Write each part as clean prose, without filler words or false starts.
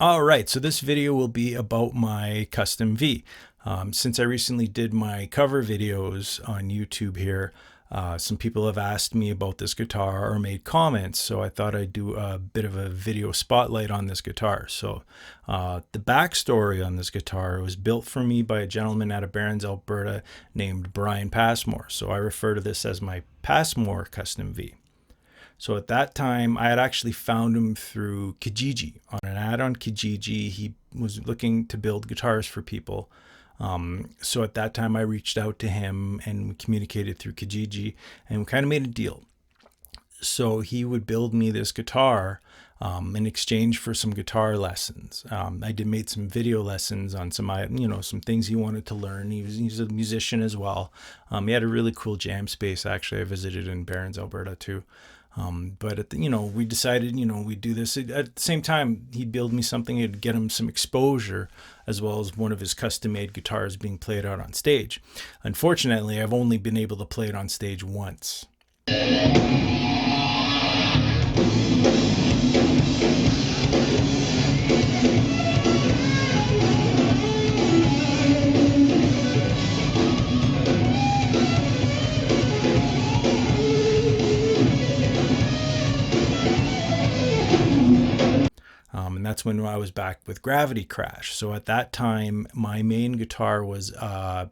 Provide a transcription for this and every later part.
All right, so this video will be about my custom V. Since I recently did my cover videos on YouTube here, some people have asked me about this guitar or made comments, so I thought I'd do a bit of a video spotlight on this guitar. So the backstory on this guitar was built for me by a gentleman out of Barron's, Alberta named Brian Passmore. So I refer to this as my Passmore custom V. So at that time, I had actually found him through Kijiji. On an ad on Kijiji, he was looking to build guitars for people. So at that time, I reached out to him and we communicated through Kijiji, and we kind of made a deal. So he would build me this guitar in exchange for some guitar lessons. I made some video lessons on some things he wanted to learn. He's a musician as well. He had a really cool jam space. Actually, I visited in Barron's, Alberta too. But we decided, we'd do this. At the same time, he'd build me something, it'd get him some exposure, as well as one of his custom-made guitars being played out on stage. Unfortunately, I've only been able to play it on stage once. And that's when I was back with Gravity Crash. So at that time, my main guitar was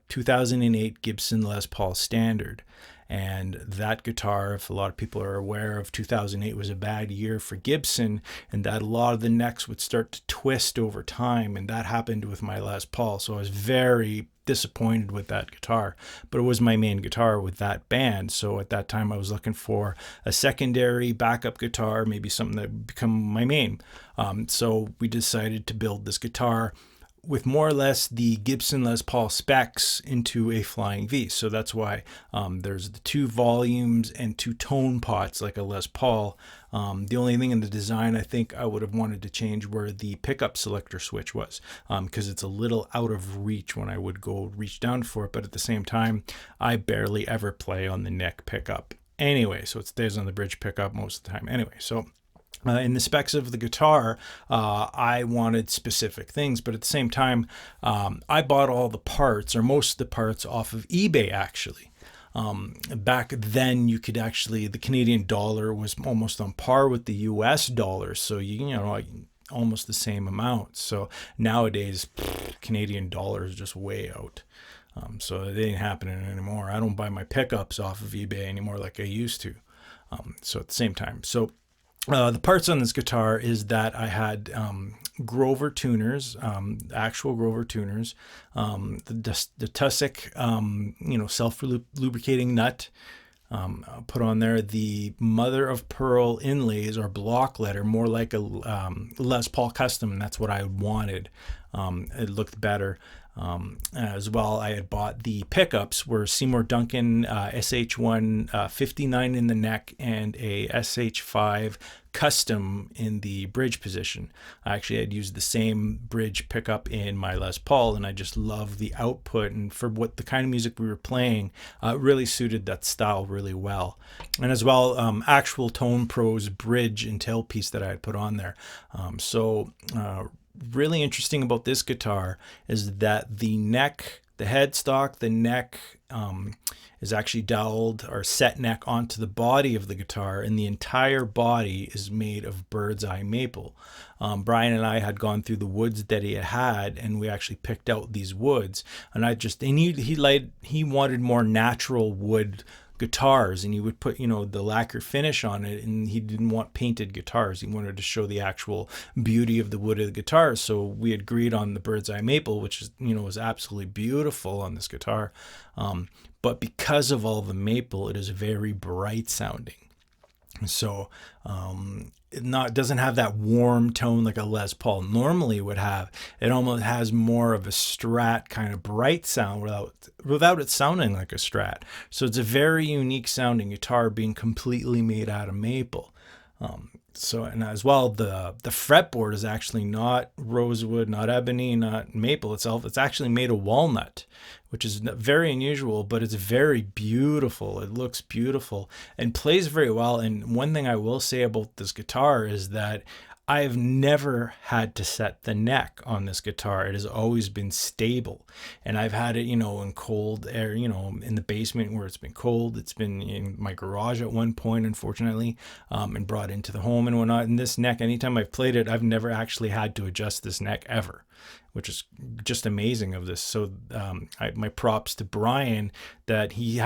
2008 Gibson Les Paul Standard. And that guitar, if a lot of people are aware of, 2008 was a bad year for Gibson, and that a lot of the necks would start to twist over time, and that happened with my Les Paul. So I was very disappointed with that guitar, but it was my main guitar with that band. So at that time I was looking for a secondary backup guitar, maybe something that would become my main. So we decided to build this guitar with more or less the Gibson Les Paul specs into a flying V. So that's why there's the 2 volumes and 2 tone pots like a Les Paul. The only thing in the design I think I would have wanted to change where the pickup selector switch was, because it's a little out of reach when I would go reach down for it, but at the same time I barely ever play on the neck pickup anyway, so it stays on the bridge pickup most of the time anyway. So in the specs of the guitar, I wanted specific things, but at the same time, I bought all the parts, or most of the parts, off of eBay actually. Back then, you could actually, the Canadian dollar was almost on par with the US dollar, so almost the same amount. So nowadays, Canadian dollar is just way out. So it ain't happening anymore. I don't buy my pickups off of eBay anymore like I used to. So at the same time, the parts on this guitar is that I had Grover tuners, actual Grover tuners, the Tussock, self-lubricating nut, put on there, the mother of pearl inlays or block letter, more like a Les Paul custom, and that's what I wanted. It looked better. As well, I had bought the pickups were Seymour Duncan SH1 59 in the neck and a SH5 custom in the bridge position. I actually had used the same bridge pickup in my Les Paul, and I just love the output, and for what the kind of music we were playing, it really suited that style really well. And as well, actual Tone Pros bridge and tailpiece that I had put on there. Really interesting about this guitar is that the neck, the headstock, the neck is actually doweled or set neck onto the body of the guitar, and the entire body is made of bird's eye maple. Brian and I had gone through the woods that he had, and we actually picked out these woods, and he wanted more natural wood guitars, and he would put the lacquer finish on it, and he didn't want painted guitars. He wanted to show the actual beauty of the wood of the guitar. So we agreed on the bird's eye maple, which is was absolutely beautiful on this guitar, but because of all the maple, it is very bright sounding. So it doesn't have that warm tone like a Les Paul normally would have. It almost has more of a Strat kind of bright sound without it sounding like a Strat. So it's a very unique sounding guitar being completely made out of maple. And as well, the fretboard is actually not rosewood, not ebony, not maple itself. It's actually made of walnut, which is very unusual, but it's very beautiful. It looks beautiful and plays very well. And one thing I will say about this guitar is that I've never had to set the neck on this guitar. It has always been stable. And I've had it, in cold air, in the basement where it's been cold. It's been in my garage at one point, unfortunately, and brought into the home and whatnot. And this neck, anytime I've played it, I've never actually had to adjust this neck ever, which is just amazing of this. So my props to Brian that he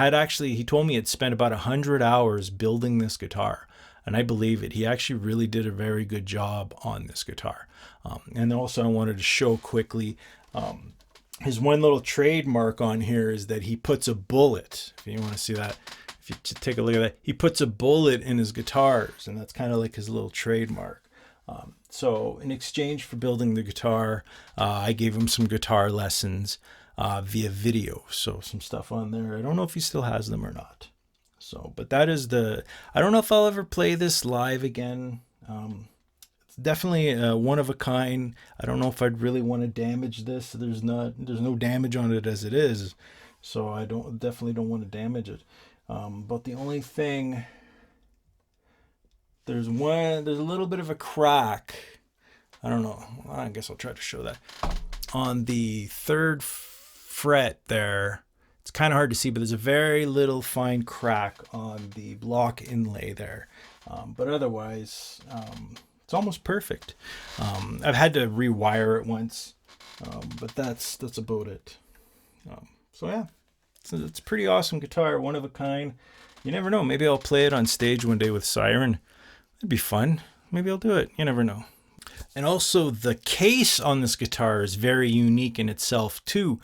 told me he'd spent about 100 hours building this guitar. And I believe it. He actually really did a very good job on this guitar. And also I wanted to show quickly his one little trademark on here is that he puts a bullet. If you want to see that, if you take a look at that, he puts a bullet in his guitars, and that's kind of like his little trademark. So in exchange for building the guitar, I gave him some guitar lessons via video. So some stuff on there. I don't know if he still has them or not. So, but that is I don't know if I'll ever play this live again. It's definitely one of a kind. I don't know if I'd really want to damage this. There's no damage on it as it is. So I definitely don't want to damage it. But the only thing, there's a little bit of a crack. I don't know. I guess I'll try to show that. On the 3rd fret there, it's kind of hard to see, but there's a very little fine crack on the block inlay there. But otherwise, it's almost perfect. I've had to rewire it once, but that's about it. So yeah, it's a pretty awesome guitar, one of a kind. You never know. Maybe I'll play it on stage one day with Siren. It'd be fun. Maybe I'll do it. You never know. And also the case on this guitar is very unique in itself too.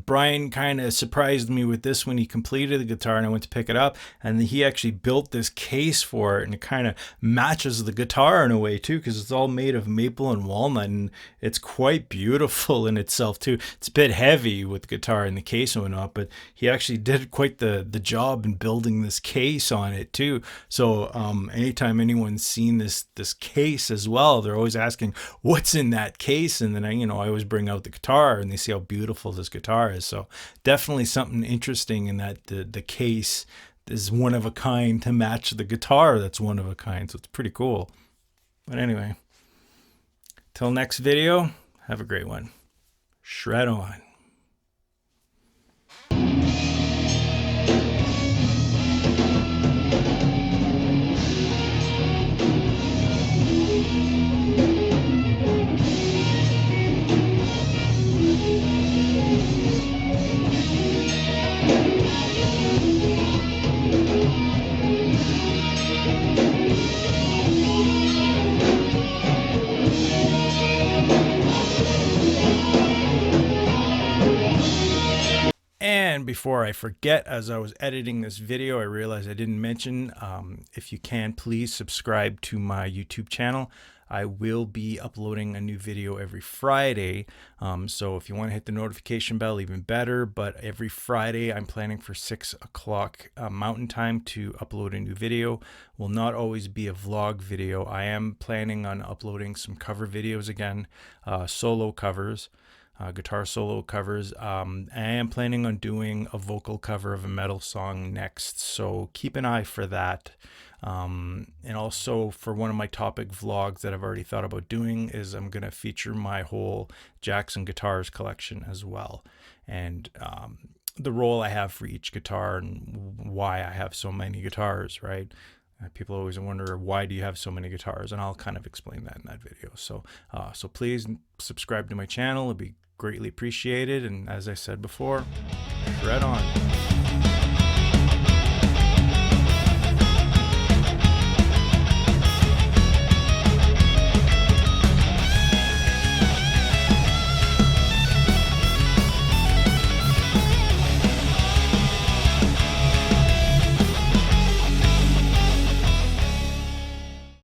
Brian kind of surprised me with this when he completed the guitar and I went to pick it up, and he actually built this case for it, and it kind of matches the guitar in a way too, because it's all made of maple and walnut, and it's quite beautiful in itself too. It's a bit heavy with the guitar and the case and whatnot, but he actually did quite the job in building this case on it too. So anytime anyone's seen this case as well, they're always asking what's in that case, and then I always bring out the guitar and they see how beautiful this guitar is. So definitely something interesting in that the case is one of a kind to match the guitar that's one of a kind. So it's pretty cool. But anyway, till next video, have a great one. Shred on. And before I forget, as I was editing this video, I realized I didn't mention, if you can, please subscribe to my YouTube channel. I will be uploading a new video every Friday. So if you want to hit the notification bell, even better. But every Friday, I'm planning for 6 o'clock Mountain Time to upload a new video. Will not always be a vlog video. I am planning on uploading some cover videos again, solo covers. Guitar solo covers. I am planning on doing a vocal cover of a metal song next, so keep an eye for that. And also for one of my topic vlogs that I've already thought about doing is I'm going to feature my whole Jackson guitars collection as well, and the role I have for each guitar and why I have so many guitars, right? People always wonder, why do you have so many guitars? And I'll kind of explain that in that video. So please subscribe to my channel. It'd be greatly appreciated. And as I said before, shred on.